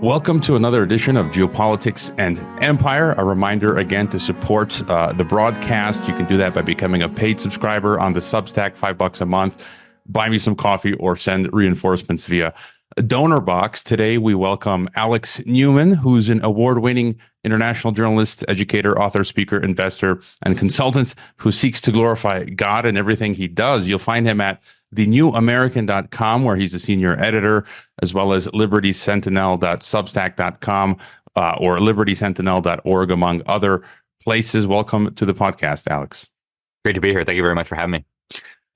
Welcome to another edition of Geopolitics and Empire. A reminder again to support the broadcast. You can do that by becoming a paid subscriber on the Substack, $5 a month. Buy me some coffee or send reinforcements via donor box. Today we welcome Alex Newman, who's an award-winning international journalist, educator, author, speaker, investor, and consultant who seeks to glorify God in everything he does. You'll find him at thenewamerican.com, where he's a senior editor, as well as libertysentinel.substack.com or libertysentinel.org, among other places. Welcome to the podcast, Alex. Great to be here. Thank you very much for having me.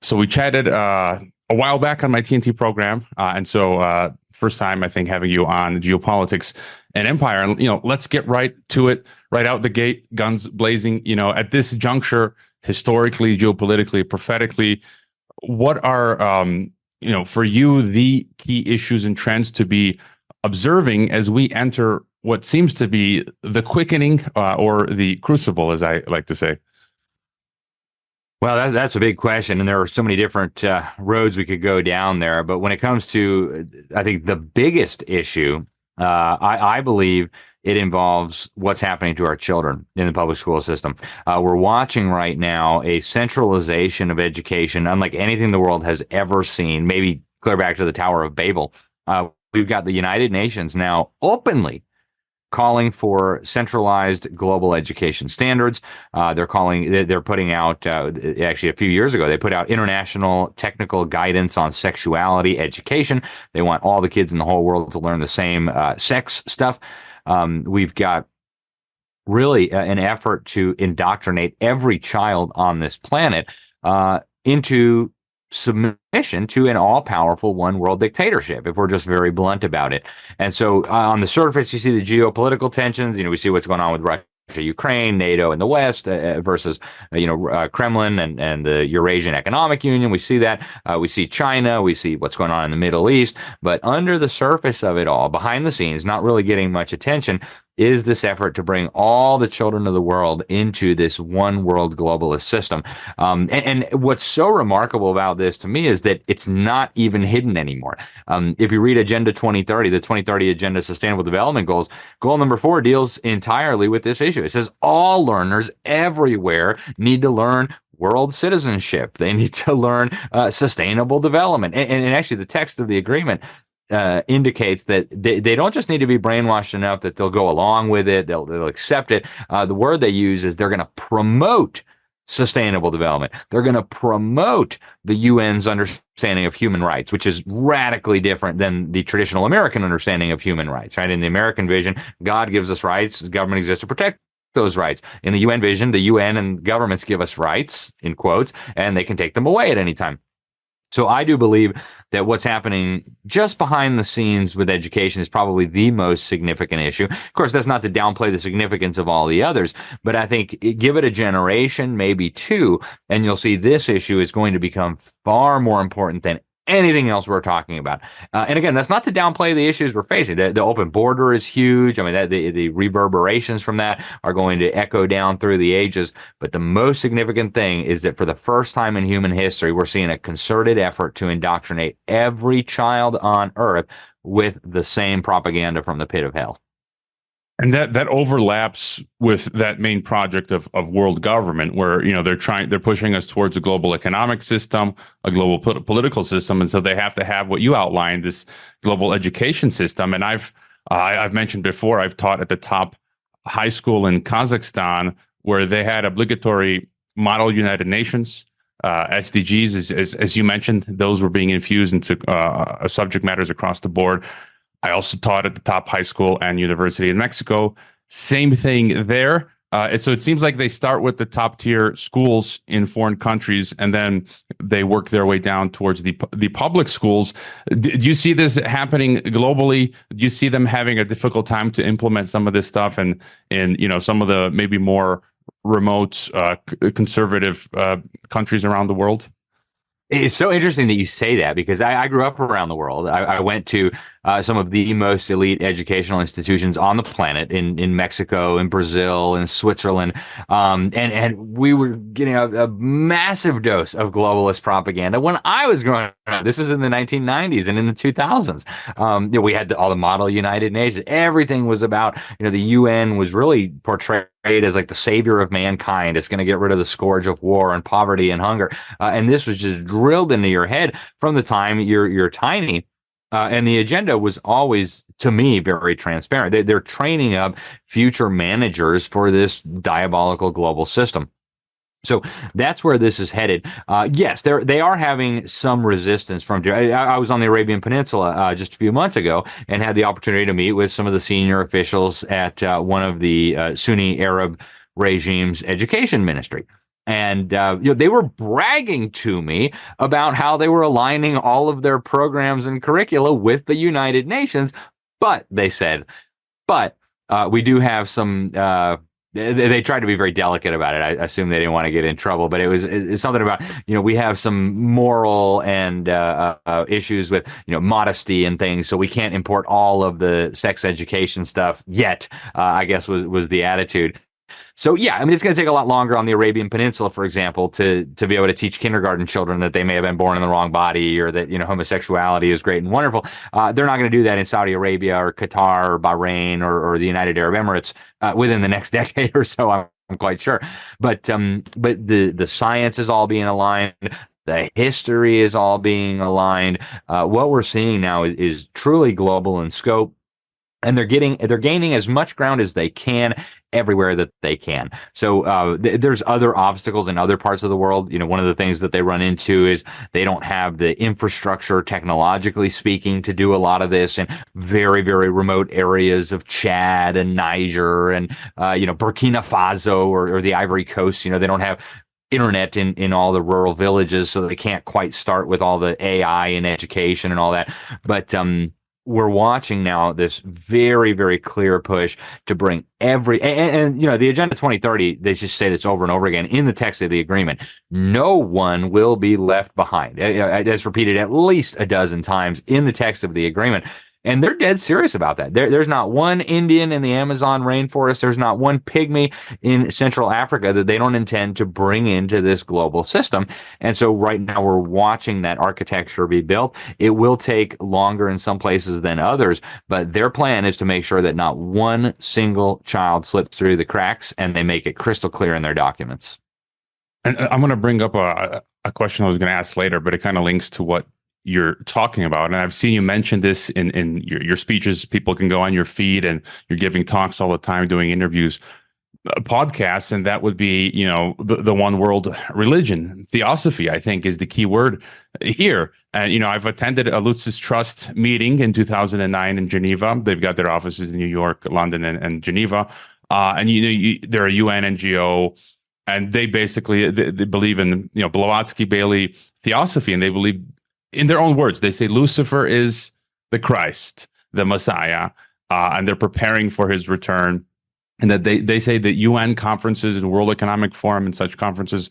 So we chatted a while back on my TNT program, and so first time I think having you on Geopolitics and Empire. And let's get right to it, right out the gate, guns blazing. At this juncture, historically, geopolitically, prophetically, what are for you the key issues and trends to be observing as we enter what seems to be the quickening or the crucible, as I like to say? Well, that's a big question, and there are so many different roads we could go down there. But when it comes to, I think, the biggest issue, I believe it involves what's happening to our children in the public school system. We're watching right now a centralization of education unlike anything the world has ever seen, maybe clear back to the Tower of Babel. We've got the United Nations now openly calling for centralized global education standards. They're putting out, actually a few years ago, they put out international technical guidance on sexuality education. They want all the kids in the whole world to learn the same sex stuff. We've got really an effort to indoctrinate every child on this planet into submission to an all-powerful one-world dictatorship, if we're just very blunt about it. And so on the surface, you see the geopolitical tensions. We see what's going on with Russia, Ukraine, NATO, and the West versus, Kremlin and the Eurasian Economic Union. We see that. We see China. We see what's going on in the Middle East. But under the surface of it all, behind the scenes, not really getting much attention, is this effort to bring all the children of the world into this one world globalist system. And what's so remarkable about this to me is that it's not even hidden anymore. If you read Agenda 2030, the 2030 Agenda Sustainable Development Goals, goal number 4 deals entirely with this issue. It says all learners everywhere need to learn world citizenship. They need to learn sustainable development. And actually, the text of the agreement indicates that they don't just need to be brainwashed enough that they'll go along with it, they'll accept it. The word they use is they're going to promote sustainable development. They're going to promote the UN's understanding of human rights, which is radically different than the traditional American understanding of human rights, right? In the American vision, God gives us rights, government exists to protect those rights. In the UN vision, the UN and governments give us rights, in quotes, and they can take them away at any time. So I do believe that what's happening just behind the scenes with education is probably the most significant issue. Of course, that's not to downplay the significance of all the others, but I think give it a generation, maybe 2, and you'll see this issue is going to become far more important than anything else we're talking about. And again, that's not to downplay the issues we're facing. The open border is huge. I mean, the reverberations from that are going to echo down through the ages. But the most significant thing is that for the first time in human history, we're seeing a concerted effort to indoctrinate every child on Earth with the same propaganda from the pit of hell. And that overlaps with that main project of world government, where they're pushing us towards a global economic system, a global political system, and so they have to have what you outlined, this global education system. And I've mentioned before, I've taught at the top high school in Kazakhstan, where they had obligatory model United Nations. SDGs, as you mentioned, those were being infused into subject matters across the board. I also taught at the top high school and university in Mexico. Same thing there. So it seems like they start with the top tier schools in foreign countries, and then they work their way down towards the public schools. Do you see this happening globally? Do you see them having a difficult time to implement some of this stuff, and some of the maybe more remote conservative countries around the world? It's so interesting that you say that, because I grew up around the world. I went to some of the most elite educational institutions on the planet in Mexico, in Brazil, in Switzerland. And we were getting a massive dose of globalist propaganda when I was growing up. This was in the 1990s and in the 2000s. We had all the model United Nations. Everything was about, the UN was really portrayed as like the savior of mankind. It's going to get rid of the scourge of war and poverty and hunger. And this was just drilled into your head from the time you're tiny. And the agenda was always, to me, very transparent. They're training up future managers for this diabolical global system. So that's where this is headed. Yes, they are having some resistance from. I was on the Arabian Peninsula just a few months ago and had the opportunity to meet with some of the senior officials at one of the Sunni Arab regime's education ministry. And they were bragging to me about how they were aligning all of their programs and curricula with the United Nations. But they said, we do have some. They tried to be very delicate about it. I assume they didn't want to get in trouble, but it's something about, we have some moral and issues with, modesty and things. So we can't import all of the sex education stuff yet, I guess was the attitude. So, yeah, I mean, it's going to take a lot longer on the Arabian Peninsula, for example, to be able to teach kindergarten children that they may have been born in the wrong body or that, homosexuality is great and wonderful. They're not going to do that in Saudi Arabia or Qatar or Bahrain or the United Arab Emirates within the next decade or so, I'm quite sure. But the science is all being aligned. The history is all being aligned. What we're seeing now is truly global in scope. And they're gaining as much ground as they can everywhere that they can. So there's other obstacles in other parts of the world. One of the things that they run into is they don't have the infrastructure, technologically speaking, to do a lot of this in very, very remote areas of Chad and Niger and Burkina Faso or the Ivory Coast. They don't have internet in all the rural villages, so they can't quite start with all the AI and education and all that. But we're watching now this very, very clear push to bring and the Agenda 2030, they just say this over and over again in the text of the agreement. No one will be left behind. That's repeated at least a dozen times in the text of the agreement. And they're dead serious about that. There's not one Indian in the Amazon rainforest. There's not one pygmy in Central Africa that they don't intend to bring into this global system. And so right now we're watching that architecture be built. It will take longer in some places than others, but their plan is to make sure that not one single child slips through the cracks, and they make it crystal clear in their documents. And I'm going to bring up a question I was going to ask later, but it kind of links to what you're talking about. And I've seen you mention this in your speeches. People can go on your feed, and you're giving talks all the time, doing interviews, podcasts, and that would be, the one world religion. Theosophy, I think, is the key word here. And, I've attended a Lucis Trust meeting in 2009 in Geneva. They've got their offices in New York, London, and Geneva. And, they're a UN NGO, and they basically, they believe in, Blavatsky, Bailey Theosophy, and they believe, in their own words, they say Lucifer is the Christ, the Messiah, and they're preparing for his return. And that they say that UN conferences and World Economic Forum and such conferences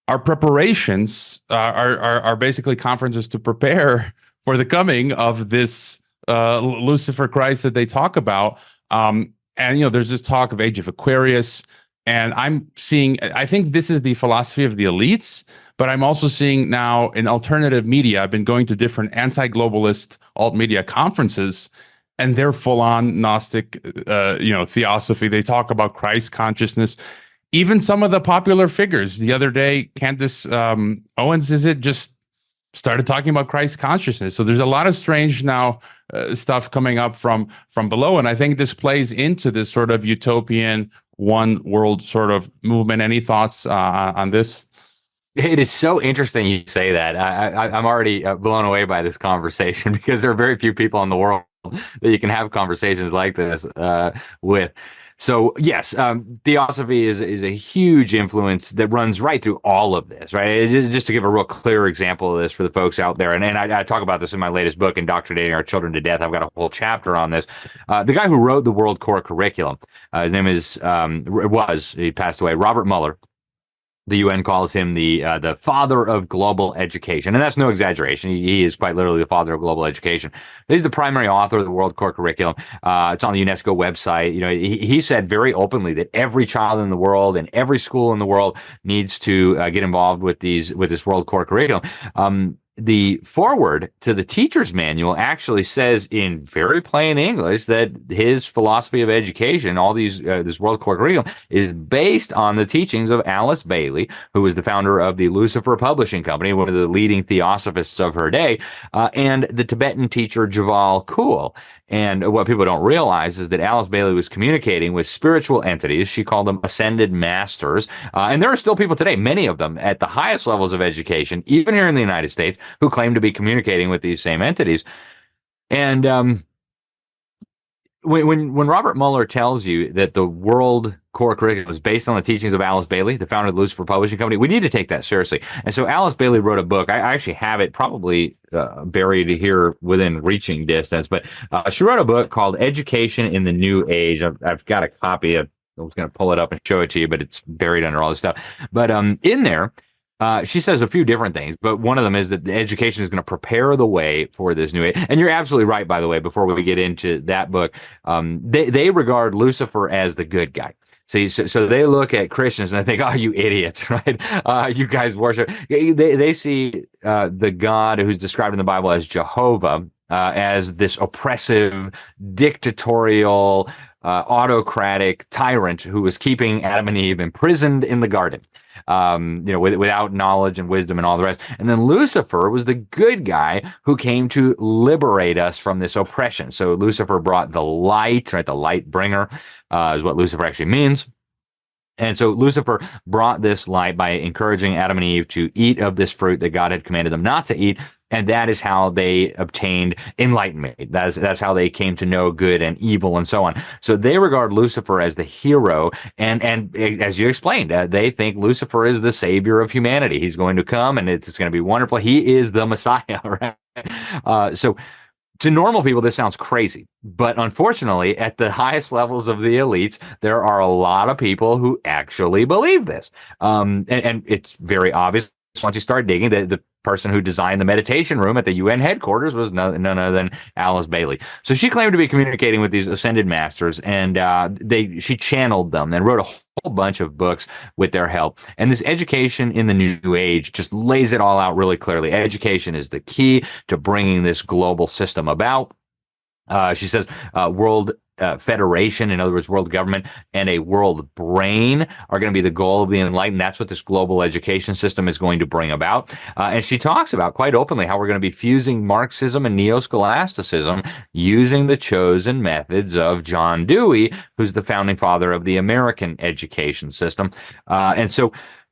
are preparations, are basically conferences to prepare for the coming of this Lucifer Christ that they talk about. And, there's this talk of Age of Aquarius. And I think this is the philosophy of the elites, but I'm also seeing now in alternative media, I've been going to different anti-globalist alt media conferences, and they're full on Gnostic, Theosophy. They talk about Christ consciousness. Even some of the popular figures. The other day, Candace Owens, just started talking about Christ consciousness. So there's a lot of strange now stuff coming up from below. And I think this plays into this sort of utopian one world sort of movement. Any thoughts on this? It is so interesting you say that. I'm already blown away by this conversation because there are very few people in the world that you can have conversations like this with. So yes, Theosophy is a huge influence that runs right through all of this, right? Just to give a real clear example of this for the folks out there, and I talk about this in my latest book, Indoctrinating Our Children to Death. I've got a whole chapter on this. The guy who wrote the World Core Curriculum, his name is, he passed away, Robert Mueller. The UN calls him the father of global education, and that's no exaggeration. He is quite literally the father of global education. He's the primary author of the World Core Curriculum. It's on the UNESCO website. You know, he said very openly that every child in the world and every school in the world needs to get involved with this World Core Curriculum. The foreword to the teacher's manual actually says in very plain English that his philosophy of education, all this World Core Curriculum, is based on the teachings of Alice Bailey, who was the founder of the Lucifer Publishing Company, one of the leading theosophists of her day, and the Tibetan teacher Javal Kuhl. And what people don't realize is that Alice Bailey was communicating with spiritual entities. She called them ascended masters. And there are still people today, many of them at the highest levels of education, even here in the United States, who claim to be communicating with these same entities. And when Robert Mueller tells you that the World Core Curriculum is based on the teachings of Alice Bailey, the founder of the Lucifer Publishing Company, we need to take that seriously. And so Alice Bailey wrote a book. I actually have it probably buried here within reaching distance, but she wrote a book called Education in the New Age. I've got a copy of. I was going to pull it up and show it to you, but it's buried under all this stuff. But in there, she says a few different things, but one of them is that the education is going to prepare the way for this new age. And you're absolutely right, by the way, before we get into that book, they regard Lucifer as the good guy. See, so they look at Christians and they think, oh, you idiots, right? You guys worship. They see the God who's described in the Bible as Jehovah, as this oppressive, dictatorial, autocratic tyrant who was keeping Adam and Eve imprisoned in the garden. Without knowledge and wisdom and all the rest. And then Lucifer was the good guy who came to liberate us from this oppression. So Lucifer brought the light, right? The light bringer is what Lucifer actually means. And so Lucifer brought this light by encouraging Adam and Eve to eat of this fruit that God had commanded them not to eat. And that is how they obtained enlightenment. That's how they came to know good and evil and so on. So they regard Lucifer as the hero. And as you explained, they think Lucifer is the savior of humanity. He's going to come and it's going to be wonderful. He is the Messiah, right? So to normal people, this sounds crazy. But unfortunately, at the highest levels of the elites, there are a lot of people who actually believe this. And it's very obvious once you start digging that the person who designed the meditation room at the UN headquarters was none other than Alice Bailey. So she claimed to be communicating with these ascended masters, and she channeled them and wrote a whole bunch of books with their help. And this education in the New Age just lays it all out really clearly. Education is the key to bringing this global system about. She says world federation, in other words, world government, and a world brain are going to be the goal of the enlightened. That's what this global education system is going to bring about. And she talks about quite openly how we're going to be fusing Marxism and neo-scholasticism using the chosen methods of John Dewey, who's the founding father of the American education system. And so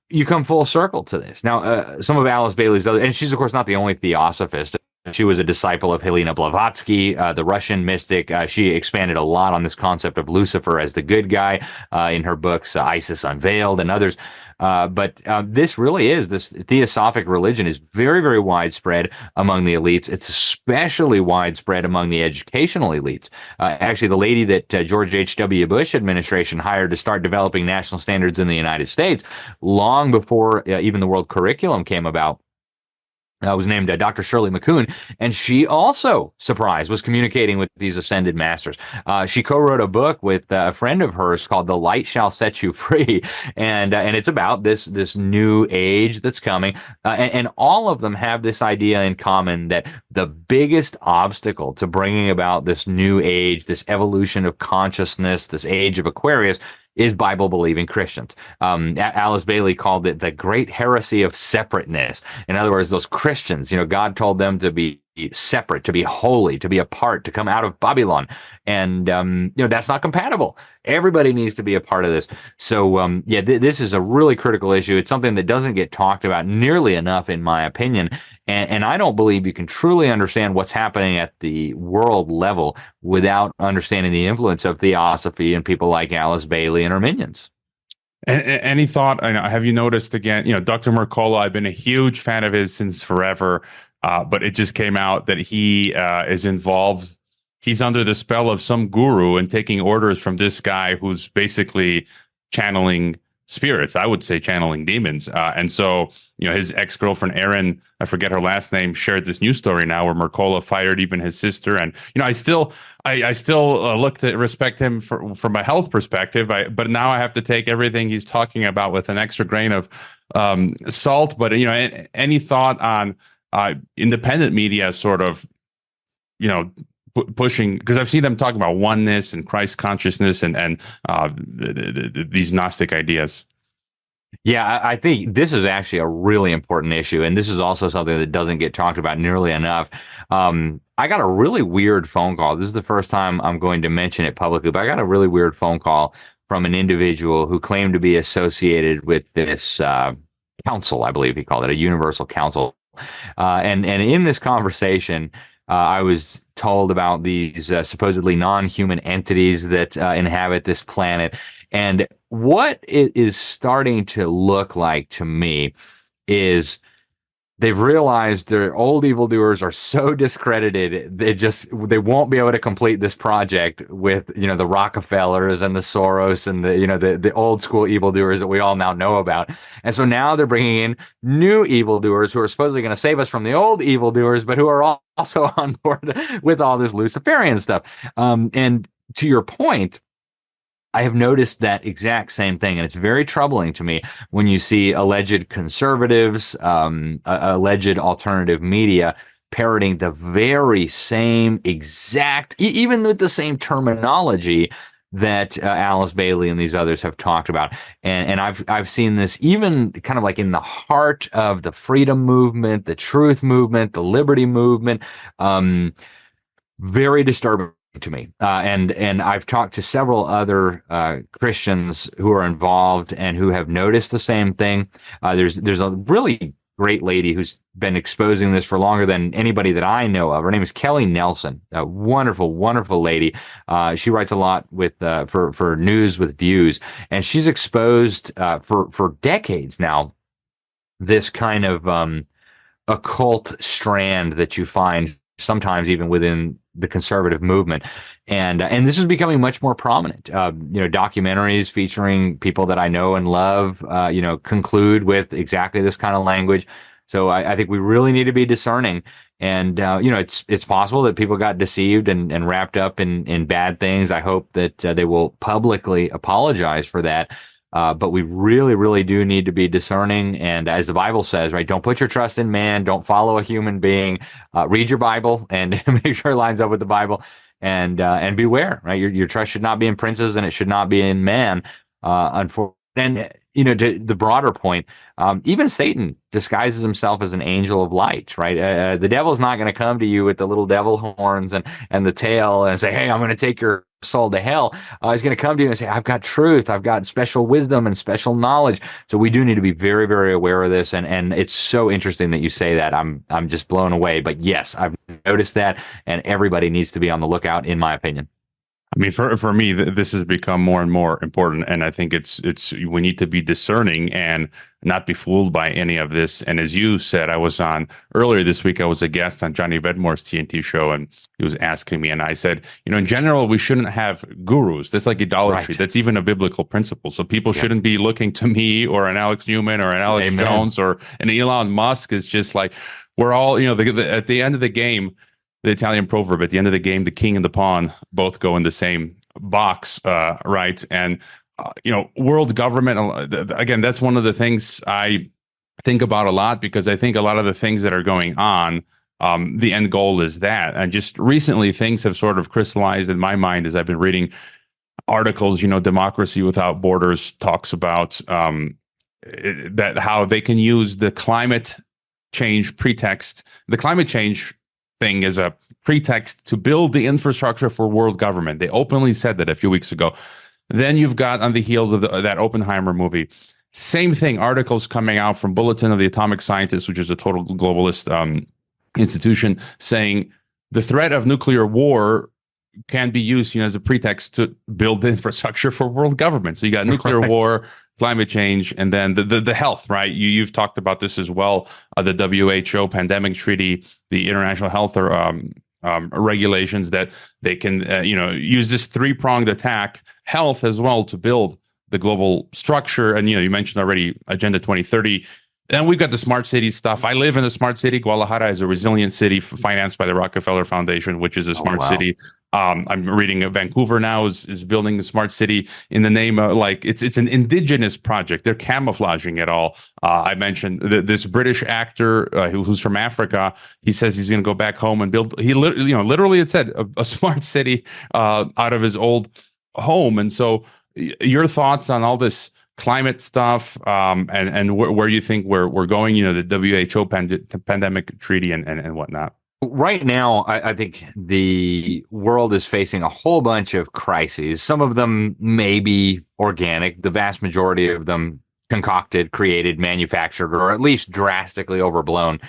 you come full circle to this. Now, some of Alice Bailey's other, and she's, of course, not the only theosophist. She was a disciple of Helena Blavatsky, the Russian mystic. She expanded a lot on this concept of Lucifer as the good guy in her books, Isis Unveiled and others. But this really is, this theosophic religion is very, very widespread among the elites. It's especially widespread among the educational elites. Actually, the lady that George H.W. Bush administration hired to start developing national standards in the United States, long before even the world curriculum came about, was named Dr. Shirley McCoon, and she also, surprise, was communicating with these ascended masters. She co-wrote a book with a friend of hers called "The Light Shall Set You Free," and it's about this new age that's coming. And all of them have this idea in common that the biggest obstacle to bringing about this new age, this evolution of consciousness, this age of Aquarius, is Bible-believing Christians. Alice Bailey called it the great heresy of separateness. In other words, those Christians, God told them to be separate, to be holy, to be apart, to come out of Babylon. And, that's not compatible. Everybody needs to be a part of this. So, this is a really critical issue. It's something that doesn't get talked about nearly enough, in my opinion. And I don't believe you can truly understand what's happening at the world level without understanding the influence of Theosophy and people like Alice Bailey and her minions. Any thought? Have you noticed again? Dr. Mercola, I've been a huge fan of his since forever, but it just came out that he is involved. He's under the spell of some guru and taking orders from this guy who's basically channeling spirits. I would say channeling demons. And so, his ex-girlfriend, Erin, I forget her last name, shared this news story now where Mercola fired even his sister. And, I still look to respect him from a health perspective. But now I have to take everything he's talking about with an extra grain of salt. But, any thought on independent media sort of, pushing, because I've seen them talk about oneness and Christ consciousness and these Gnostic ideas. Yeah, I think this is actually a really important issue, and this is also something that doesn't get talked about nearly enough. I got a really weird phone call. This is the first time I'm going to mention it publicly, but I got a really weird phone call from an individual who claimed to be associated with this council, I believe he called it, a universal council. And in this conversation, I was told about these supposedly non-human entities that inhabit this planet. And what it is starting to look like to me is they've realized their old evildoers are so discredited, they won't be able to complete this project with, the Rockefellers and the Soros and the old school evildoers that we all now know about. And so now they're bringing in new evildoers who are supposedly going to save us from the old evildoers, but who are also on board with all this Luciferian stuff. And to your point, I have noticed that exact same thing, and it's very troubling to me when you see alleged conservatives, alleged alternative media parroting the very same exact, even with the same terminology that Alice Bailey and these others have talked about. And I've seen this even kind of like in the heart of the freedom movement, the truth movement, the liberty movement. Very disturbing to me. And I've talked to several other Christians who are involved and who have noticed the same thing. There's a really great lady who's been exposing this for longer than anybody that I know of. Her name is Kelly Nelson, a wonderful, wonderful lady. She writes a lot with for News with Views, and she's exposed for decades now this kind of occult strand that you find sometimes even within the conservative movement, and this is becoming much more prominent. Documentaries featuring people that I know and love, conclude with exactly this kind of language. So I think we really need to be discerning. And it's possible that people got deceived and wrapped up in bad things. I hope that they will publicly apologize for that. But we really, really do need to be discerning. And as the Bible says, right, don't put your trust in man. Don't follow a human being. Read your Bible and make sure it lines up with the Bible. And beware, right? Your trust should not be in princes, and it should not be in man. Unfortunately, and to the broader point, even Satan disguises himself as an angel of light, right? The devil's not going to come to you with the little devil horns and the tail and say, "Hey, I'm going to take your soul to hell." He's going to come to you and say, "I've got truth, I've got special wisdom and special knowledge." So we do need to be very, very aware of this. And it's so interesting that you say that. I'm just blown away. But yes, I've noticed that, and everybody needs to be on the lookout, in my opinion. I mean, for me, this has become more and more important, and I think it's we need to be discerning and not be fooled by any of this. And as you said, I was on earlier this week. I was a guest on Johnny Vedmore's TNT show, and he was asking me, and I said, in general, we shouldn't have gurus. That's like idolatry. Right. That's even a biblical principle. So people shouldn't be looking to me or an Alex Newman or an Alex Jones or an Elon Musk. It's just like we're all, at the end of the game. The Italian proverb, at the end of the game, the king and the pawn both go in the same box, right? And, world government, again, that's one of the things I think about a lot, because I think a lot of the things that are going on, the end goal is that. And just recently, things have sort of crystallized in my mind as I've been reading articles. Democracy Without Borders talks about that how they can use the climate change pretext, the climate change thing is a pretext to build the infrastructure for world government. They openly said that a few weeks ago. Then you've got, on the heels of that Oppenheimer movie, same thing, articles coming out from Bulletin of the Atomic Scientists, which is a total globalist institution, saying the threat of nuclear war can be used as a pretext to build the infrastructure for world government. So you got nuclear war, climate change, and then the health, right? You've talked about this as well. The WHO pandemic treaty, the international health regulations that they can use this three-pronged attack, health as well, to build the global structure. And you mentioned already Agenda 2030. And we've got the smart city stuff. I live in a smart city. Guadalajara is a resilient city financed by the Rockefeller Foundation, which is a smart city. I'm reading Vancouver now is building a smart city in the name of it's an indigenous project. They're camouflaging it all. I mentioned this British actor who's from Africa. He says he's going to go back home and build. He literally it said a smart city out of his old home. And so, your thoughts on all this climate stuff, and where you think we're going? The WHO pandemic treaty and whatnot. Right now, I think the world is facing a whole bunch of crises. Some of them may be organic. The vast majority of them concocted, created, manufactured, or at least drastically overblown.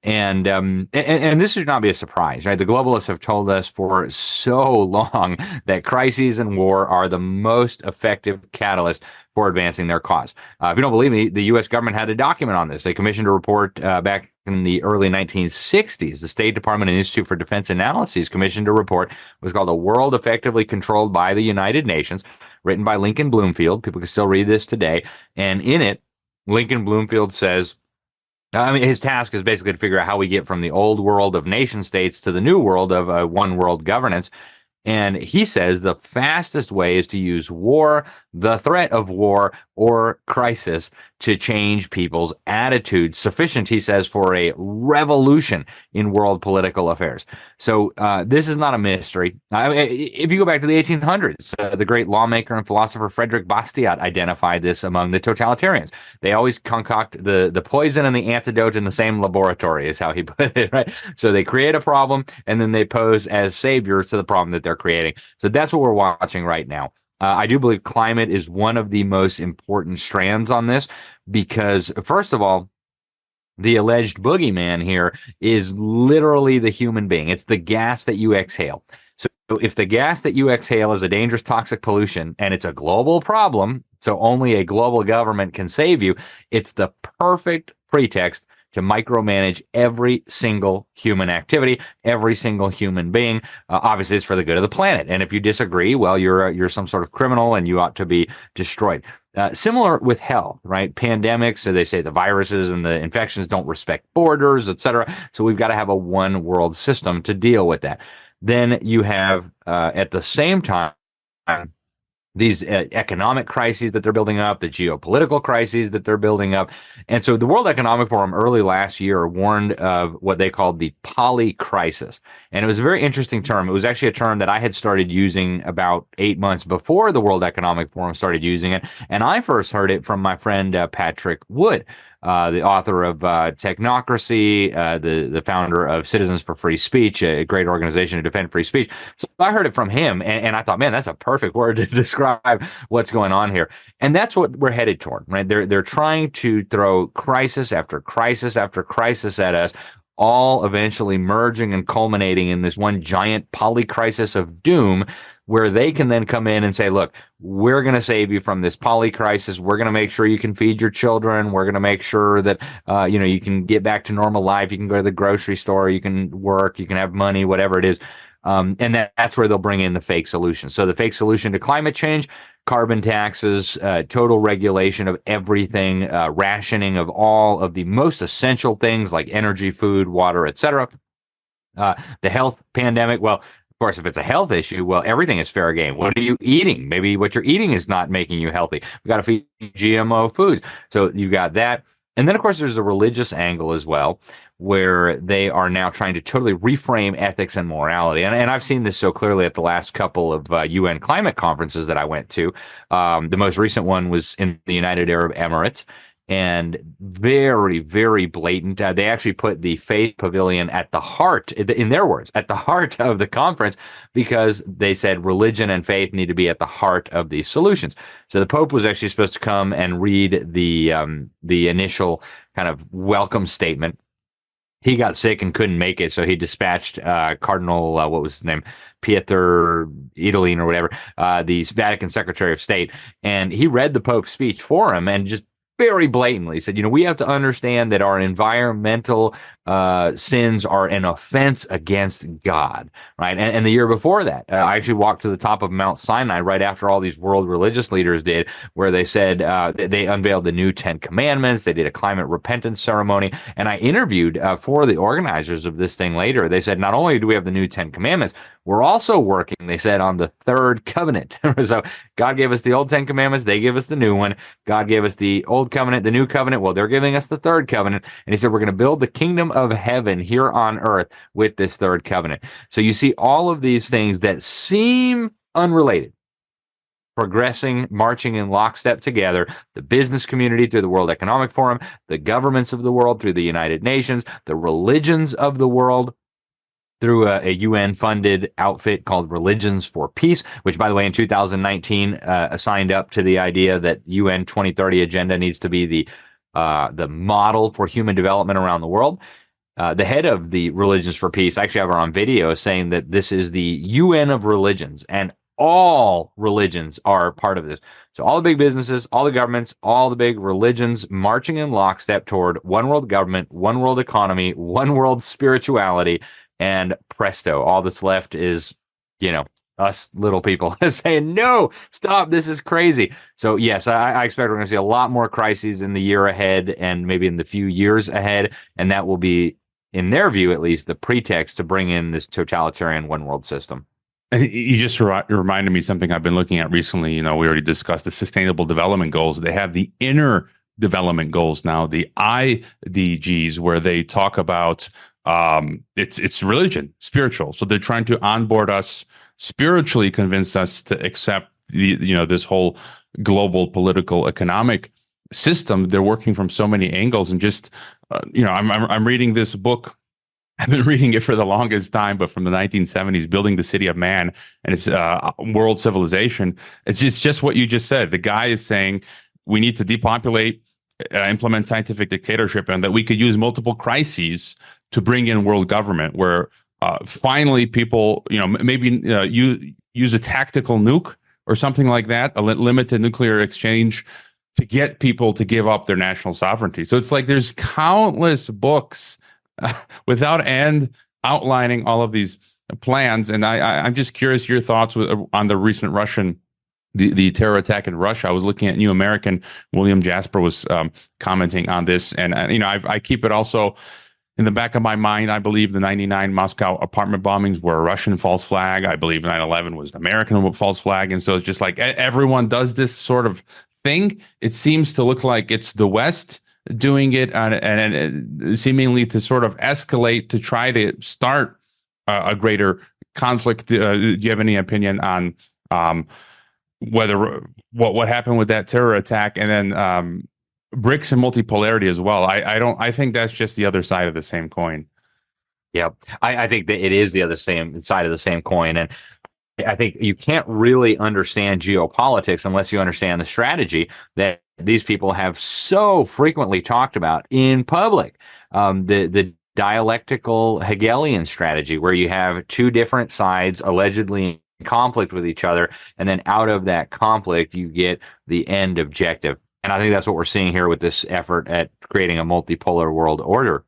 And this should not be a surprise, right? The globalists have told us for so long that crises and war are the most effective catalyst for advancing their cause. If you don't believe me, the U.S. government had a document on this. They commissioned a report back in the early 1960s. The State Department and Institute for Defense Analyses commissioned a report. It was called "A World Effectively Controlled by the United Nations," written by Lincoln Bloomfield. People can still read this today. And in it, Lincoln Bloomfield says, his task is basically to figure out how we get from the old world of nation states to the new world of one world governance. And he says the fastest way is to use war, the threat of war, or crisis to change people's attitudes. Sufficient, he says, for a revolution in world political affairs. So this is not a mystery. If you go back to the 1800s, the great lawmaker and philosopher Frederick Bastiat identified this among the totalitarians. They always concoct the poison and the antidote in the same laboratory, is how he put it, right? So they create a problem, and then they pose as saviors to the problem that they're creating. So that's what we're watching right now. I do believe climate is one of the most important strands on this because, first of all, the alleged boogeyman here is literally the human being. It's the gas that you exhale. So if the gas that you exhale is a dangerous toxic pollution and it's a global problem, so only a global government can save you, it's the perfect pretext to micromanage every single human activity, every single human being. Obviously, it's for the good of the planet. And if you disagree, well, you're some sort of criminal and you ought to be destroyed. Similar with health, right? Pandemics, so they say the viruses and the infections don't respect borders, et cetera. So we've got to have a one world system to deal with that. Then you have, at the same time, these economic crises that they're building up, the geopolitical crises that they're building up. And so the World Economic Forum early last year warned of what they called the poly crisis. And it was a very interesting term. It was actually a term that I had started using about 8 months before the World Economic Forum started using it. And I first heard it from my friend Patrick Wood, the author of Technocracy, the founder of Citizens for Free Speech, a great organization to defend free speech. So I heard it from him, and I thought, man, that's a perfect word to describe what's going on here. And that's what we're headed toward, right? They're trying to throw crisis after crisis after crisis at us, all eventually merging and culminating in this one giant polycrisis of doom, where they can then come in and say, look, we're going to save you from this polycrisis. We're going to make sure you can feed your children. We're going to make sure that, you can get back to normal life. You can go to the grocery store. You can work. You can have money, whatever it is. And that's where they'll bring in the fake solution. So the fake solution to climate change, carbon taxes, total regulation of everything, rationing of all of the most essential things like energy, food, water, etc. The health pandemic, well, of course, if it's a health issue, well, everything is fair game. What are you eating? Maybe what you're eating is not making you healthy. We've got to feed GMO foods. So you got that. And then, of course, there's the religious angle as well, where they are now trying to totally reframe ethics and morality. And I've seen this so clearly at the last couple of UN climate conferences that I went to. The most recent one was in the United Arab Emirates. And very, very blatant. They actually put the faith pavilion at the heart, in their words, at the heart of the conference, because they said religion and faith need to be at the heart of these solutions. So the Pope was actually supposed to come and read the initial kind of welcome statement. He got sick and couldn't make it, so he dispatched Cardinal, what was his name, Pieter Idolin or whatever, the Vatican Secretary of State, and he read the Pope's speech for him and just very blatantly said, we have to understand that our environmental sins are an offense against God, right? And the year before that, I actually walked to the top of Mount Sinai right after all these world religious leaders did, where they said they unveiled the new 10 Commandments. They did a climate repentance ceremony, and I interviewed for the organizers of this thing later. They said, not only do we have the new 10 Commandments, we're also working, they said, on the third covenant. So God gave us the old 10 Commandments. They give us the new one. God gave us the old covenant, the new covenant. Well, they're giving us the third covenant. And he said, we're going to build the kingdom of heaven here on earth with this third covenant. So you see all of these things that seem unrelated, progressing, marching in lockstep together, the business community through the World Economic Forum, the governments of the world through the United Nations, the religions of the world through a UN-funded outfit called Religions for Peace, which, by the way, in 2019 signed up to the idea that UN 2030 agenda needs to be the model for human development around the world. The head of the Religions for Peace, I actually have her on video, saying that this is the UN of religions, and all religions are part of this. So all the big businesses, all the governments, all the big religions marching in lockstep toward one world government, one world economy, one world spirituality, and presto, all that's left is, us little people saying, no, stop, this is crazy. So yes, I expect we're going to see a lot more crises in the year ahead and maybe in the few years ahead, and that will be, in their view at least, the pretext to bring in this totalitarian one world system. And you just reminded me something I've been looking at recently. We already discussed the Sustainable Development Goals. They have the Inner Development Goals now, the IDGs, where they talk about it's religion, spiritual. So they're trying to onboard us spiritually, convince us to accept this whole global political economic system. They're working from so many angles, and just I'm reading this book. I've been reading it for the longest time, but from the 1970s, Building the City of Man, and it's world civilization. It's just what you just said. The guy is saying we need to depopulate, implement scientific dictatorship, and that we could use multiple crises to bring in world government, where finally people, maybe use a tactical nuke or something like that, a limited nuclear exchange, to get people to give up their national sovereignty. So it's like there's countless books without end outlining all of these plans. And I'm just curious your thoughts on the recent the terror attack in Russia. I was looking at New American. William Jasper was commenting on this, and I keep it also in the back of my mind. I believe the 99 Moscow apartment bombings were a Russian false flag. I believe 9/11 was an American false flag. And so it's just like everyone does this sort of thing. It seems to look like it's the West doing it, and seemingly to sort of escalate to try to start a greater conflict. Do you have any opinion on whether what happened with that terror attack, and then BRICS and multipolarity as well? I think that's just the other side of the same coin. Yeah, I think that it is the other same side of the same coin. And I think you can't really understand geopolitics unless you understand the strategy that these people have so frequently talked about in public. The dialectical Hegelian strategy, where you have two different sides allegedly in conflict with each other, and then out of that conflict, you get the end objective. And I think that's what we're seeing here with this effort at creating a multipolar world order.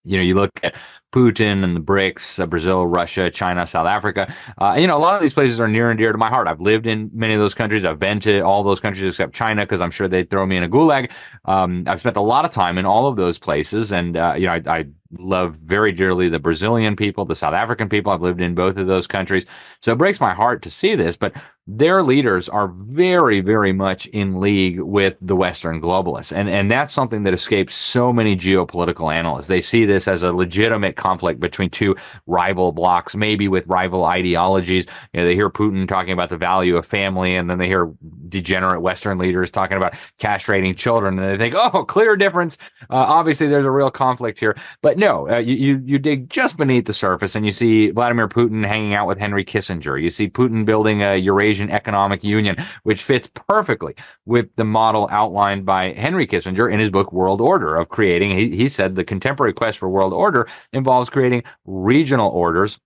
You look at Putin and the BRICS, Brazil, Russia, China, South Africa. A lot of these places are near and dear to my heart. I've lived in many of those countries. I've been to all those countries except China, because I'm sure they'd throw me in a gulag. I've spent a lot of time in all of those places, and I love very dearly the Brazilian people, the South African people. I've lived in both of those countries. So it breaks my heart to see this, but their leaders are very, very much in league with the Western globalists. And that's something that escapes so many geopolitical analysts. They see this as a legitimate conflict between two rival blocs, maybe with rival ideologies. They hear Putin talking about the value of family, and then they hear degenerate Western leaders talking about castrating children, and they think, oh, clear difference. Obviously, there's a real conflict here. But no, you dig just beneath the surface, and you see Vladimir Putin hanging out with Henry Kissinger. You see Putin building a Eurasian Economic Union, which fits perfectly with the model outlined by Henry Kissinger in his book World Order, of creating, he said, the contemporary quest for world order involves creating regional orders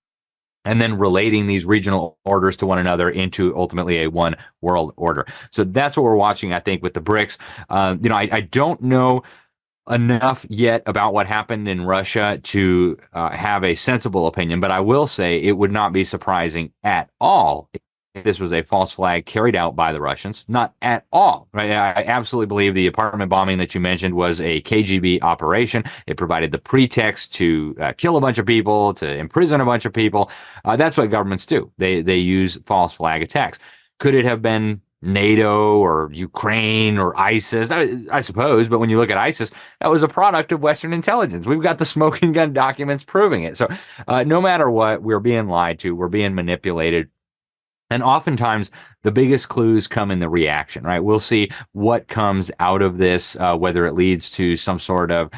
and then relating these regional orders to one another into ultimately a one world order. So that's what we're watching, I think, with the BRICS. I don't know enough yet about what happened in Russia to have a sensible opinion, but I will say it would not be surprising at all if this was a false flag carried out by the Russians. Not at all, right? I absolutely believe the apartment bombing that you mentioned was a KGB operation. It provided the pretext to kill a bunch of people, to imprison a bunch of people. That's what governments do. They use false flag attacks. Could it have been NATO or Ukraine or ISIS? I suppose, but when you look at ISIS, that was a product of Western intelligence. We've got the smoking gun documents proving it. So no matter what, we're being lied to, we're being manipulated. And oftentimes, the biggest clues come in the reaction, right? We'll see what comes out of this, whether it leads to some sort of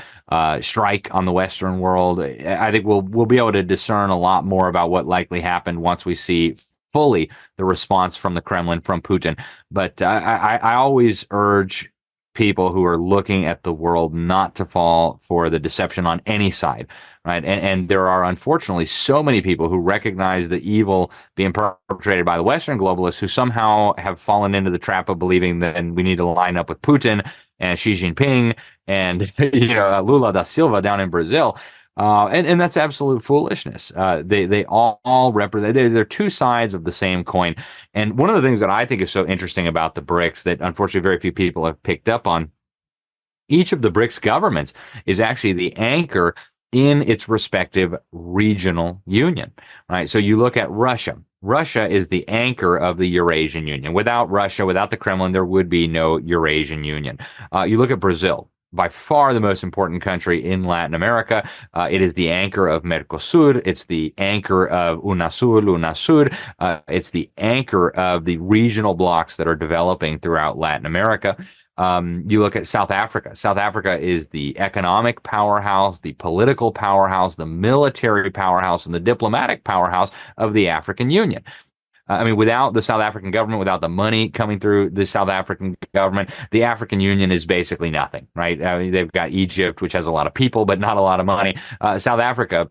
strike on the Western world. I think we'll be able to discern a lot more about what likely happened once we see fully the response from the Kremlin, from Putin. But I always urge people who are looking at the world not to fall for the deception on any side, right? And there are unfortunately so many people who recognize the evil being perpetrated by the Western globalists who somehow have fallen into the trap of believing that we need to line up with Putin and Xi Jinping and Lula da Silva down in Brazil. And that's absolute foolishness. They all represent, they're two sides of the same coin. And one of the things that I think is so interesting about the BRICS that unfortunately very few people have picked up on, each of the BRICS governments is actually the anchor in its respective regional union, right? So you look at Russia. Russia is the anchor of the Eurasian Union. Without Russia, without the Kremlin, there would be no Eurasian Union. You look at Brazil. By far the most important country in Latin America. It is the anchor of Mercosur. It's the anchor of UNASUR. It's the anchor of the regional blocks that are developing throughout Latin America. You look at South Africa. South Africa is the economic powerhouse, the political powerhouse, the military powerhouse, and the diplomatic powerhouse of the African Union. Without the South African government, without the money coming through the South African government, the African Union is basically nothing, right? They've got Egypt, which has a lot of people, but not a lot of money. South Africa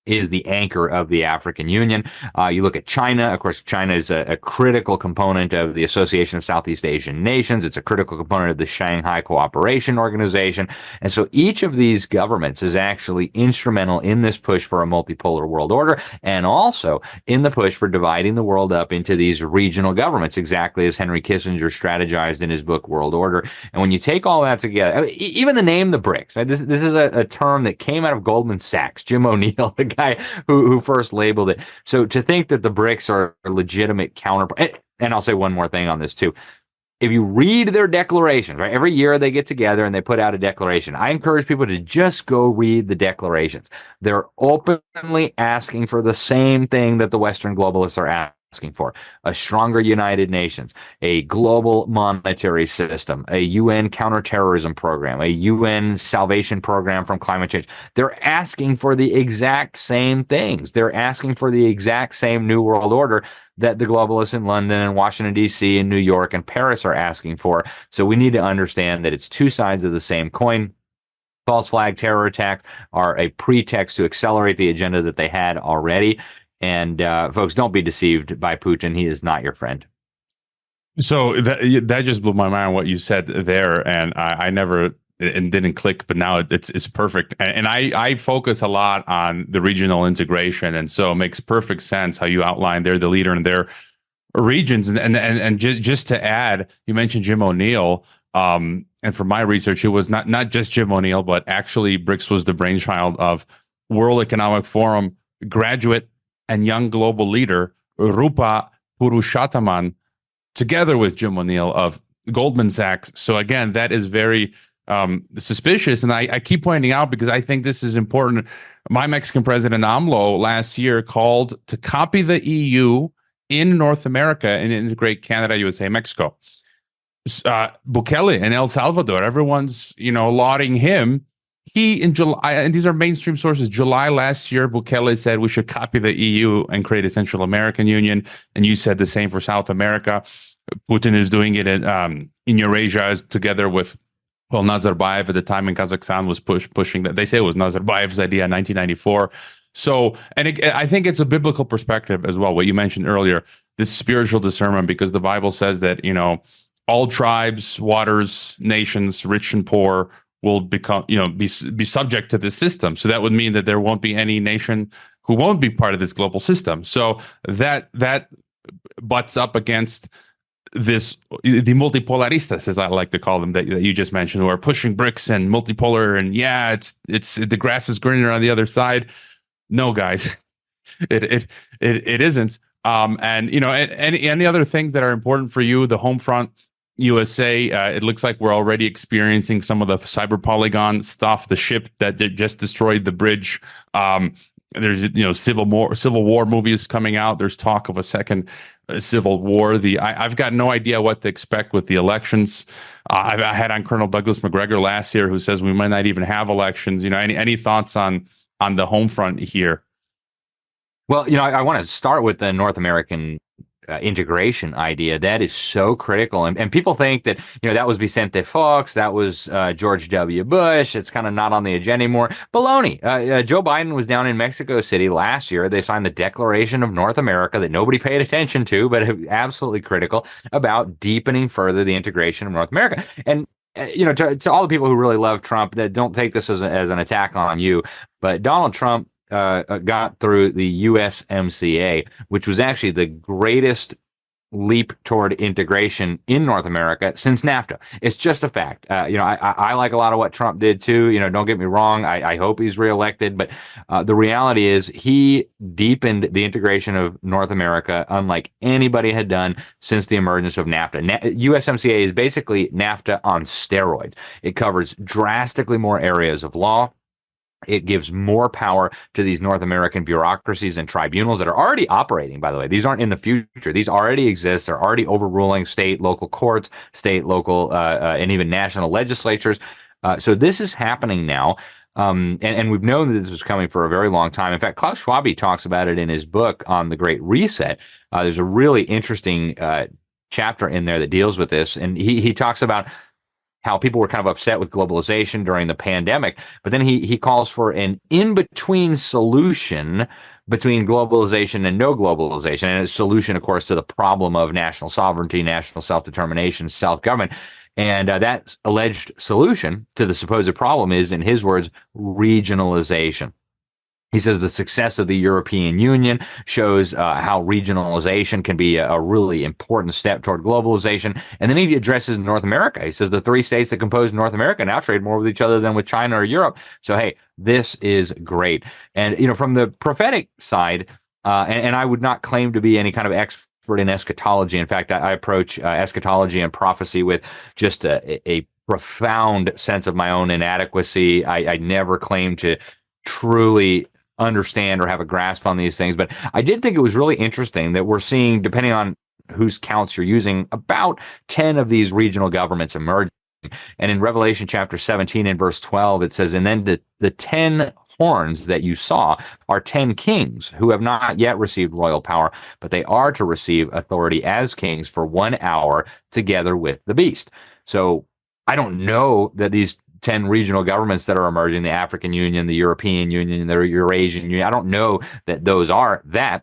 is the anchor of the African Union. You look at China. Of course, China is a critical component of the Association of Southeast Asian Nations. It's a critical component of the Shanghai Cooperation Organization. And so each of these governments is actually instrumental in this push for a multipolar world order, and also in the push for dividing the world up into these regional governments, exactly as Henry Kissinger strategized in his book, World Order. And when you take all that together, even the name, the BRICS, right? This is a term that came out of Goldman Sachs, Jim O'Neill, the guy who first labeled it. So to think that the BRICS are a legitimate counterpart, and I'll say one more thing on this too. If you read their declarations, right, every year they get together and they put out a declaration. I encourage people to just go read the declarations. They're openly asking for the same thing that the Western globalists are asking for: a stronger United Nations, a global monetary system, a UN counterterrorism program, a UN salvation program from climate change. They're asking for the exact same things. They're asking for the exact same new world order that the globalists in London and Washington, D.C., and New York and Paris are asking for. So we need to understand that it's two sides of the same coin. False flag terror attacks are a pretext to accelerate the agenda that they had already. And folks, don't be deceived by Putin. He is not your friend. So that just blew my mind what you said there, and I never and didn't click, but now it's perfect. And I focus a lot on the regional integration, and so it makes perfect sense how you outlined they're the leader in their regions. And just to add, you mentioned Jim O'Neill, and from my research, it was not just Jim O'Neill, but actually BRICS was the brainchild of World Economic Forum graduate and young global leader Rupa Purushothaman, together with Jim O'Neill of Goldman Sachs. So again, that is very suspicious. And I keep pointing out because I think this is important. My Mexican president AMLO last year called to copy the EU in North America and integrate Canada, USA, Mexico. Bukele in El Salvador, everyone's lauding him. He, in July, and these are mainstream sources, July last year, Bukele said we should copy the EU and create a Central American Union. And you said the same for South America. Putin is doing it in Eurasia together with, Nazarbayev at the time in Kazakhstan was pushing that. They say it was Nazarbayev's idea in 1994. So, I think it's a biblical perspective as well, what you mentioned earlier, this spiritual discernment, because the Bible says that, all tribes, waters, nations, rich and poor, will become, be subject to this system. So that would mean that there won't be any nation who won't be part of this global system. So that butts up against the multipolaristas, as I like to call them, that you just mentioned, who are pushing BRICS and multipolar, and it's the grass is greener on the other side. No, guys, it isn't. And any other things that are important for you, the home front, USA, it looks like we're already experiencing some of the cyber polygon stuff. The ship that just destroyed the bridge. There's civil war movies coming out. There's talk of a second civil war. I've got no idea what to expect with the elections. I had on Colonel Douglas McGregor last year, who says we might not even have elections. Any thoughts on the home front here? Well, I want to start with the North American integration idea. That is so critical. And people think that, that was Vicente Fox, that was George W. Bush. It's kind of not on the agenda anymore. Baloney. Joe Biden was down in Mexico City last year. They signed the Declaration of North America that nobody paid attention to, but absolutely critical about deepening further the integration of North America. And to all the people who really love Trump, that don't take this as an attack on you, but Donald Trump got through the USMCA, which was actually the greatest leap toward integration in North America since NAFTA. It's just a fact. I like a lot of what Trump did too. Don't get me wrong. I hope he's reelected, but the reality is he deepened the integration of North America unlike anybody had done since the emergence of NAFTA. USMCA is basically NAFTA on steroids. It covers drastically more areas of law. It gives more power to these North American bureaucracies and tribunals that are already operating, by the way. These aren't in the future. These already exist. They're already overruling state, local courts, state, local, and even national legislatures. So this is happening now. And we've known that this was coming for a very long time. In fact, Klaus Schwab talks about it in his book on the Great Reset. There's a really interesting chapter in there that deals with this. And he talks about how people were kind of upset with globalization during the pandemic, but then he calls for an in-between solution between globalization and no globalization, and a solution, of course, to the problem of national sovereignty, national self-determination, self-government. And that alleged solution to the supposed problem is, in his words, regionalization. He says the success of the European Union shows how regionalization can be a really important step toward globalization. And then he addresses North America. He says the three states that compose North America now trade more with each other than with China or Europe. So, hey, this is great. And, from the prophetic side, and I would not claim to be any kind of expert in eschatology. In fact, I approach eschatology and prophecy with just a profound sense of my own inadequacy. I never claim to truly understand or have a grasp on these things, but I did think it was really interesting that we're seeing, depending on whose counts you're using, about 10 of these regional governments emerging. And in Revelation chapter 17 and verse 12, it says, and then the 10 horns that you saw are 10 kings who have not yet received royal power, but they are to receive authority as kings for 1 hour together with the beast. So I don't know that these 10 regional governments that are emerging, the African Union, the European Union, the Eurasian Union, I don't know that those are that.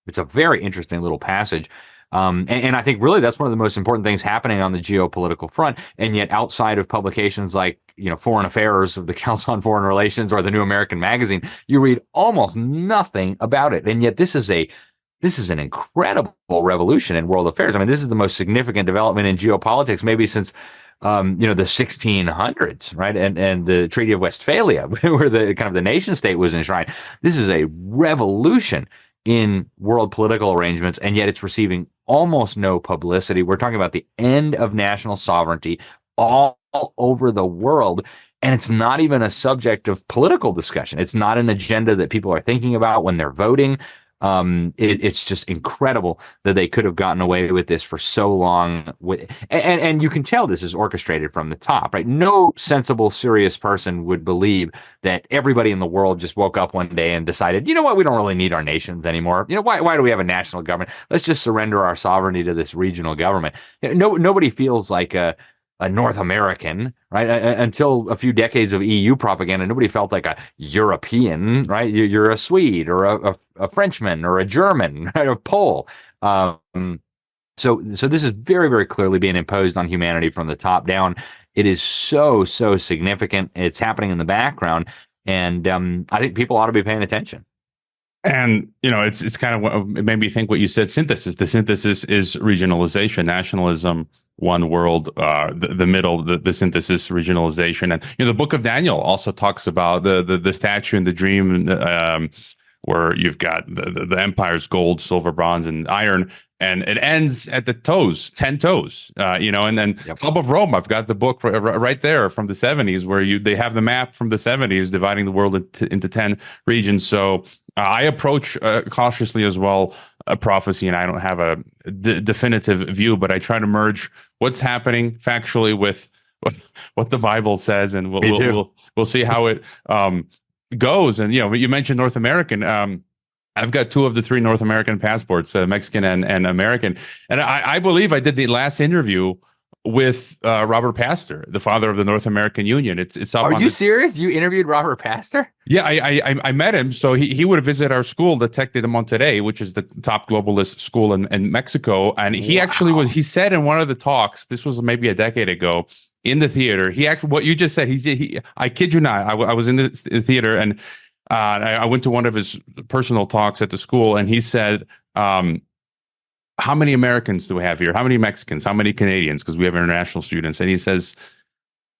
It's a very interesting little passage. And I think really that's one of the most important things happening on the geopolitical front. And yet outside of publications like, Foreign Affairs of the Council on Foreign Relations or the New American Magazine, you read almost nothing about it. And yet this is an incredible revolution in world affairs. I mean, this is the most significant development in geopolitics maybe since the 1600s, right? And the Treaty of Westphalia, where the kind of the nation state was enshrined. This is a revolution in world political arrangements, and yet it's receiving almost no publicity. We're talking about the end of national sovereignty all over the world, and it's not even a subject of political discussion. It's not an agenda that people are thinking about when they're voting. It's just incredible that they could have gotten away with this for so long. And you can tell this is orchestrated from the top, right? No sensible, serious person would believe that everybody in the world just woke up one day and decided, you know what, we don't really need our nations anymore. Why do we have a national government? Let's just surrender our sovereignty to this regional government. Nobody feels like a North American, right? Until a few decades of EU propaganda, nobody felt like a European, right? You're a Swede or a Frenchman or a German, right? A Pole. So this is very, very clearly being imposed on humanity from the top down. It is so significant. It's happening in the background, and I think people ought to be paying attention. And it's kind of what it made me think what you said. Synthesis. The synthesis is regionalization, nationalism, one world. The middle, the synthesis, regionalization, and the Book of Daniel also talks about the statue and the dream, where you've got the empire's gold, silver, bronze, and iron. And it ends at the toes, 10 toes, and then Club of Rome. I've got the book right there from the 70s where they have the map from the 70s dividing the world into 10 regions. So I approach cautiously as well a prophecy, and I don't have a definitive view, but I try to merge what's happening factually with what the Bible says, and we'll see how it goes. And you mentioned North American. I've got 2 of the 3 North American passports, Mexican and American. And I believe I did the last interview with Robert Pastor, the father of the North American Union. It's up. Are you serious? You interviewed Robert Pastor? Yeah, I met him. So he would visit our school, the Tec de Monterrey, which is the top globalist school in Mexico. And he actually he said in one of the talks, this was maybe a decade ago, in the theater, what you just said, I kid you not, I was in the theater, and I went to one of his personal talks at the school, and he said, how many Americans do we have here? How many Mexicans? How many Canadians? Because we have international students. And he says,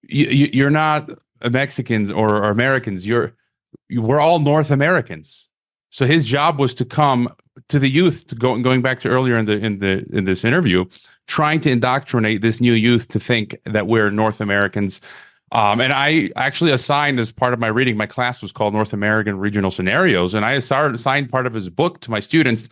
you're not Mexicans or Americans. We're all North Americans. So his job was to come to the youth, going back to earlier in this interview, trying to indoctrinate this new youth to think that we're North Americans. And I actually assigned, as part of my reading, my class was called North American Regional Scenarios, and I assigned part of his book to my students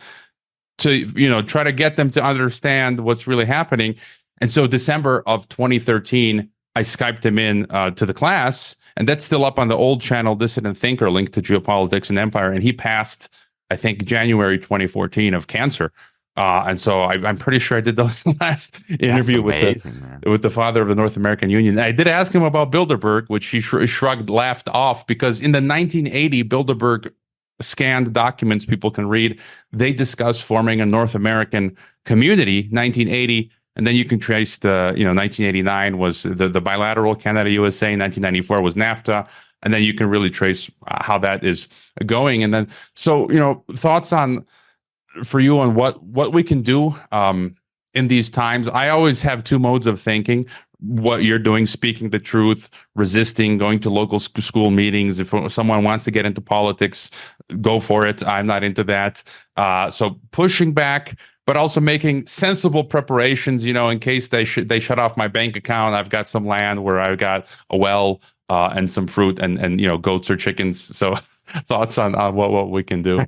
to try to get them to understand what's really happening. And so December of 2013, I Skyped him in to the class, and that's still up on the old channel, Dissident Thinker, linked to geopolitics and empire. And he passed, I think, January 2014 of cancer. And so I'm pretty sure I did the last interview with the father of the North American Union. I did ask him about Bilderberg, which he laughed off, because in the 1980 Bilderberg scanned documents people can read, they discuss forming a North American community, 1980. And then you can trace 1989 was the bilateral Canada-USA, 1994 was NAFTA. And then you can really trace how that is going. And then, so, thoughts for you on what we can do in these times. I always have 2 modes of thinking. What you're doing, speaking the truth, resisting, going to local school meetings. If someone wants to get into politics, go for it. I'm not into that. So pushing back, but also making sensible preparations, in case they shut off my bank account. I've got some land where I've got a well and some fruit and goats or chickens. So thoughts on what we can do?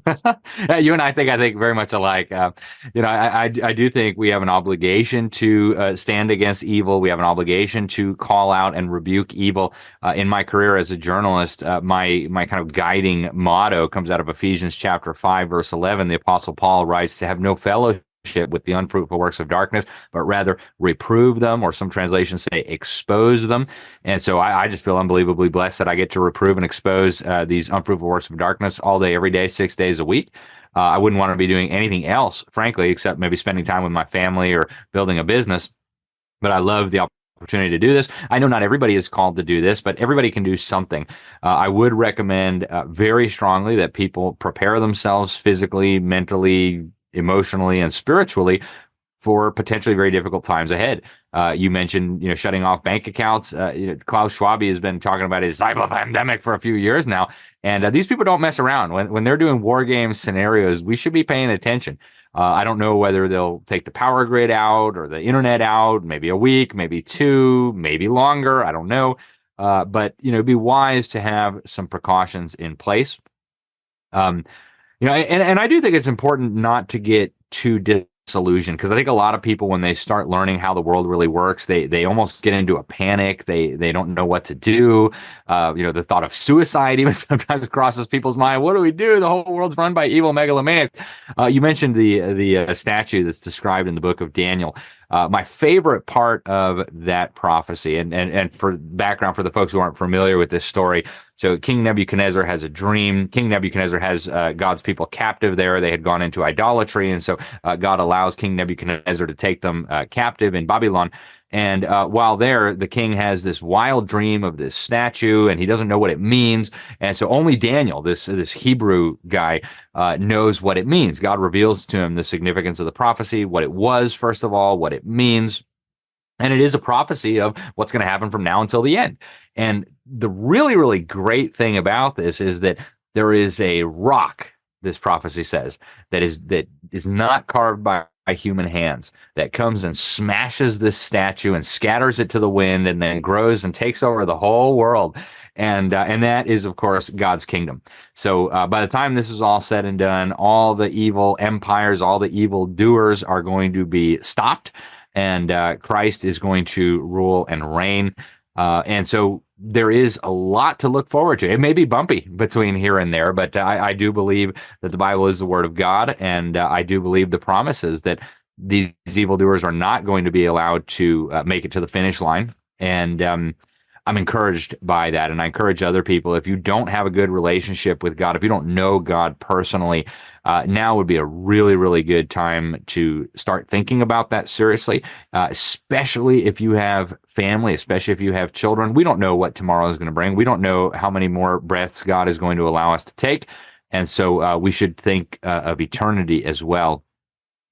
You and I think very much alike. I do think we have an obligation to stand against evil. We have an obligation to call out and rebuke evil. In my career as a journalist, my kind of guiding motto comes out of Ephesians chapter 5, verse 11. The Apostle Paul writes to have no fellowship with the unfruitful works of darkness, but rather reprove them, or some translations say expose them. And so I just feel unbelievably blessed that I get to reprove and expose these unfruitful works of darkness all day, every day, 6 days a week. I wouldn't want to be doing anything else, frankly, except maybe spending time with my family or building a business. But I love the opportunity to do this. I know not everybody is called to do this, but everybody can do something. I would recommend very strongly that people prepare themselves physically, mentally, emotionally, and spiritually for potentially very difficult times ahead. You mentioned, shutting off bank accounts. Klaus Schwab has been talking about his cyber pandemic for a few years now, and these people don't mess around. When they're doing war game scenarios, we should be paying attention. I don't know whether they'll take the power grid out or the internet out, maybe a week, maybe 2, maybe longer. I don't know. But, it'd be wise to have some precautions in place. And I do think it's important not to get too disillusioned, because I think a lot of people, when they start learning how the world really works, they almost get into a panic. They don't know what to do. The thought of suicide even sometimes crosses people's mind. What do we do? The whole world's run by evil megalomaniacs. You mentioned the statue that's described in the book of Daniel. My favorite part of that prophecy, and for background for the folks who aren't familiar with this story, so King Nebuchadnezzar has a dream. King Nebuchadnezzar has God's people captive there. They had gone into idolatry, and so God allows King Nebuchadnezzar to take them captive in Babylon. And while there, the king has this wild dream of this statue, and he doesn't know what it means. And so only Daniel, this Hebrew guy, knows what it means. God reveals to him the significance of the prophecy, what it was, first of all, what it means. And it is a prophecy of what's going to happen from now until the end. And the really, really great thing about this is that there is a rock, this prophecy says, that is not carved by human hands, that comes and smashes this statue and scatters it to the wind, and then grows and takes over the whole world. And that is, of course, God's kingdom. So by the time this is all said and done, all the evil empires, all the evil doers are going to be stopped, and Christ is going to rule and reign. And so there is a lot to look forward to. It may be bumpy between here and there, but I do believe that the Bible is the Word of God, and I do believe the promises that these evildoers are not going to be allowed to make it to the finish line. And I'm encouraged by that, and I encourage other people, if you don't have a good relationship with God, if you don't know God personally, now would be a really, really good time to start thinking about that seriously, especially if you have family, especially if you have children. We don't know what tomorrow is going to bring. We don't know how many more breaths God is going to allow us to take, and so we should think of eternity as well.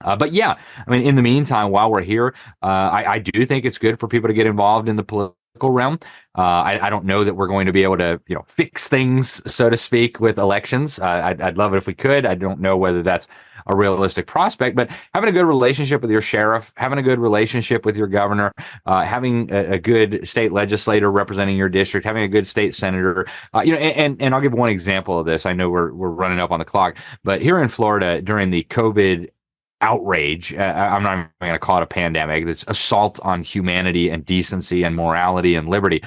But yeah, I mean, in the meantime, while we're here, I do think it's good for people to get involved in the political realm. I don't know that we're going to be able to, fix things, so to speak, with elections. I'd love it if we could. I don't know whether that's a realistic prospect, but having a good relationship with your sheriff, having a good relationship with your governor, having a good state legislator representing your district, having a good state senator, and I'll give one example of this. I know we're running up on the clock, but here in Florida during the COVID outrage, I'm not even going to call it a pandemic, this assault on humanity and decency and morality and liberty,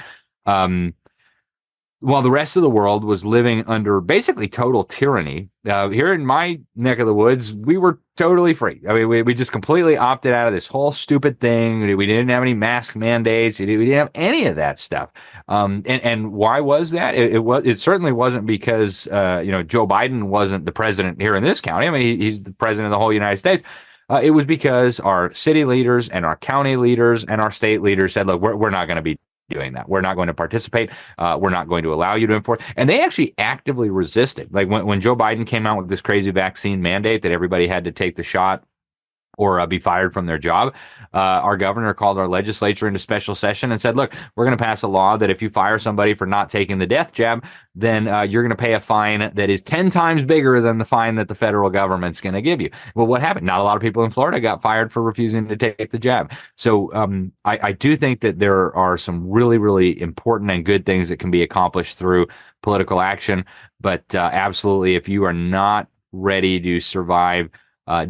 while the rest of the world was living under basically total tyranny, here in my neck of the woods, we were totally free. I mean, we just completely opted out of this whole stupid thing. We didn't have any mask mandates. We didn't have any of that stuff. And why was that? It certainly wasn't because Joe Biden wasn't the president here in this county. I mean, he's the president of the whole United States. It was because our city leaders and our county leaders and our state leaders said, look, we're not going to be doing that. We're not going to participate. We're not going to allow you to enforce. And they actually actively resisted. Like when Joe Biden came out with this crazy vaccine mandate that everybody had to take the shot or be fired from their job, our governor called our legislature into special session and said, look, we're going to pass a law that if you fire somebody for not taking the death jab, then you're going to pay a fine that is 10 times bigger than the fine that the federal government's going to give you. Well, what happened? Not a lot of people in Florida got fired for refusing to take the jab. So I do think that there are some really, really important and good things that can be accomplished through political action. But absolutely, if you are not ready to survive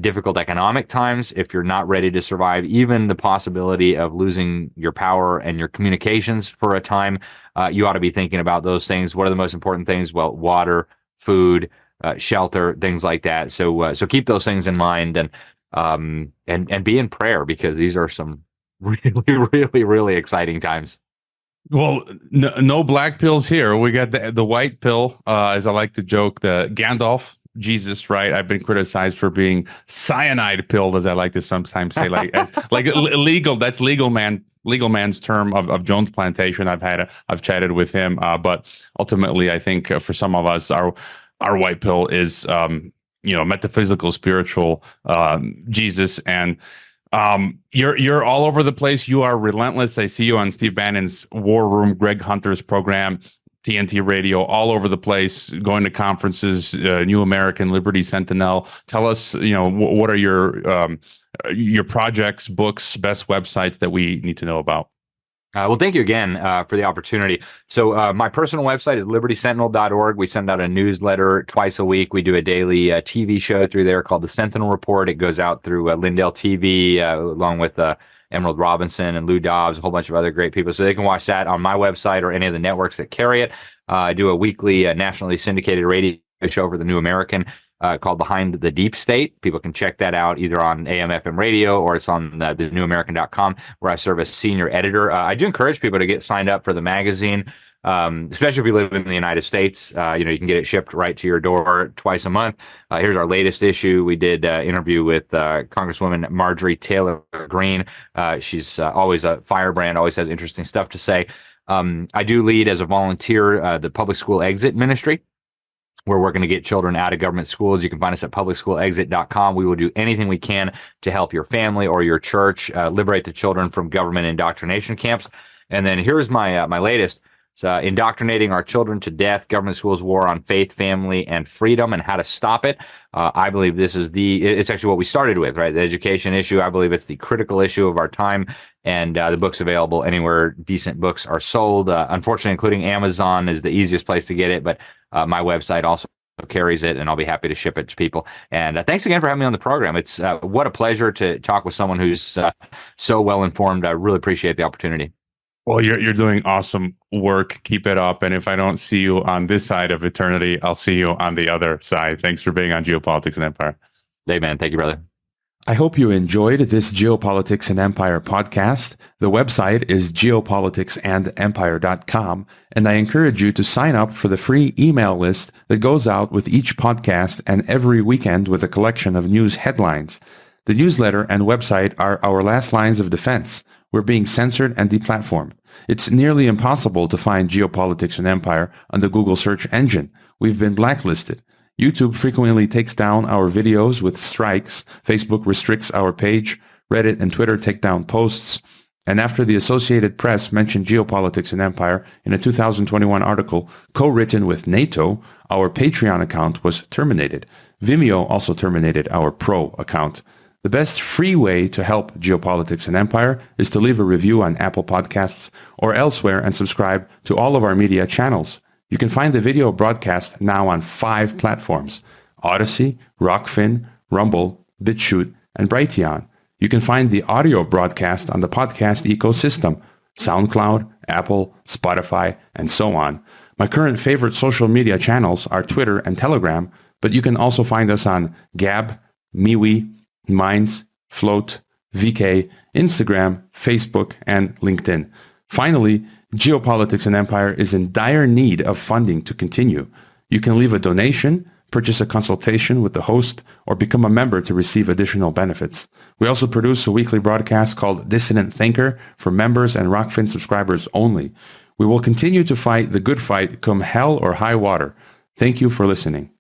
difficult economic times, if you're not ready to survive even the possibility of losing your power and your communications for a time, you ought to be thinking about those things. What are the most important things? Well, water, food, shelter, things like that. So keep those things in mind and be in prayer, because these are some really, really, really exciting times. Well, no black pills here. We got the white pill, as I like to joke, the Gandalf Jesus, right? I've been criticized for being cyanide pilled, as I like to sometimes say, illegal. That's legal man's term of Jones Plantation. I've chatted with him, but ultimately, I think for some of us, our white pill is metaphysical, spiritual Jesus, and you're all over the place. You are relentless. I see you on Steve Bannon's War Room, Greg Hunter's program, TNT Radio, all over the place, going to conferences, New American, Liberty Sentinel. Tell us, what are your projects, books, best websites that we need to know about? Well, thank you again for the opportunity. So my personal website is libertysentinel.org. We send out a newsletter twice a week. We do a daily TV show through there called The Sentinel Report. It goes out through Lindell TV along with Emerald Robinson and Lou Dobbs, a whole bunch of other great people. So they can watch that on my website or any of the networks that carry it. I do a weekly nationally syndicated radio show over the New American called Behind the Deep State. People can check that out either on AM/FM radio or it's on the newamerican.com, where I serve as senior editor. I do encourage people to get signed up for the magazine. especially if you live in the United States. You can get it shipped right to your door twice a month. Here's our latest issue. We did an interview with Congresswoman Marjorie Taylor Greene. She's always a firebrand, always has interesting stuff to say. I do lead as a volunteer the Public School Exit Ministry. We're working to get children out of government schools. You can find us at publicschoolexit.com. We will do anything we can to help your family or your church liberate the children from government indoctrination camps. And then here's my latest. It's Indoctrinating Our Children to Death, Government Schools' War on Faith, Family, and Freedom, and How to Stop It. I believe this is it's actually what we started with, right? The education issue. I believe it's the critical issue of our time, and the book's available anywhere decent books are sold. Unfortunately, including Amazon is the easiest place to get it, but my website also carries it, and I'll be happy to ship it to people. And thanks again for having me on the program. It's what a pleasure to talk with someone who's so well informed. I really appreciate the opportunity. Well, you're doing awesome work. Keep it up. And if I don't see you on this side of eternity, I'll see you on the other side. Thanks for being on Geopolitics and Empire. Amen. Thank you, brother. I hope you enjoyed this Geopolitics and Empire podcast. The website is geopoliticsandempire.com, and I encourage you to sign up for the free email list that goes out with each podcast and every weekend with a collection of news headlines. The newsletter and website are our last lines of defense. We're being censored and deplatformed. It's nearly impossible to find Geopolitics and Empire on the Google search engine. We've been blacklisted. YouTube frequently takes down our videos with strikes. Facebook restricts our page. Reddit and Twitter take down posts. And after the Associated Press mentioned Geopolitics and Empire in a 2021 article co-written with NATO, our Patreon account was terminated. Vimeo also terminated our Pro account. The best free way to help Geopolitics and Empire is to leave a review on Apple Podcasts or elsewhere and subscribe to all of our media channels. You can find the video broadcast now on 5 platforms: Odyssey, Rockfin, Rumble, BitChute, and Brighteon. You can find the audio broadcast on the podcast ecosystem: SoundCloud, Apple, Spotify, and so on. My current favorite social media channels are Twitter and Telegram, but you can also find us on Gab, MeWe, Minds, Float, VK, Instagram, Facebook, and LinkedIn. Finally, Geopolitics and Empire is in dire need of funding to continue. You can leave a donation, purchase a consultation with the host, or become a member to receive additional benefits. We also produce a weekly broadcast called Dissident Thinker for members and Rockfin subscribers only. We will continue to fight the good fight come hell or high water. Thank you for listening.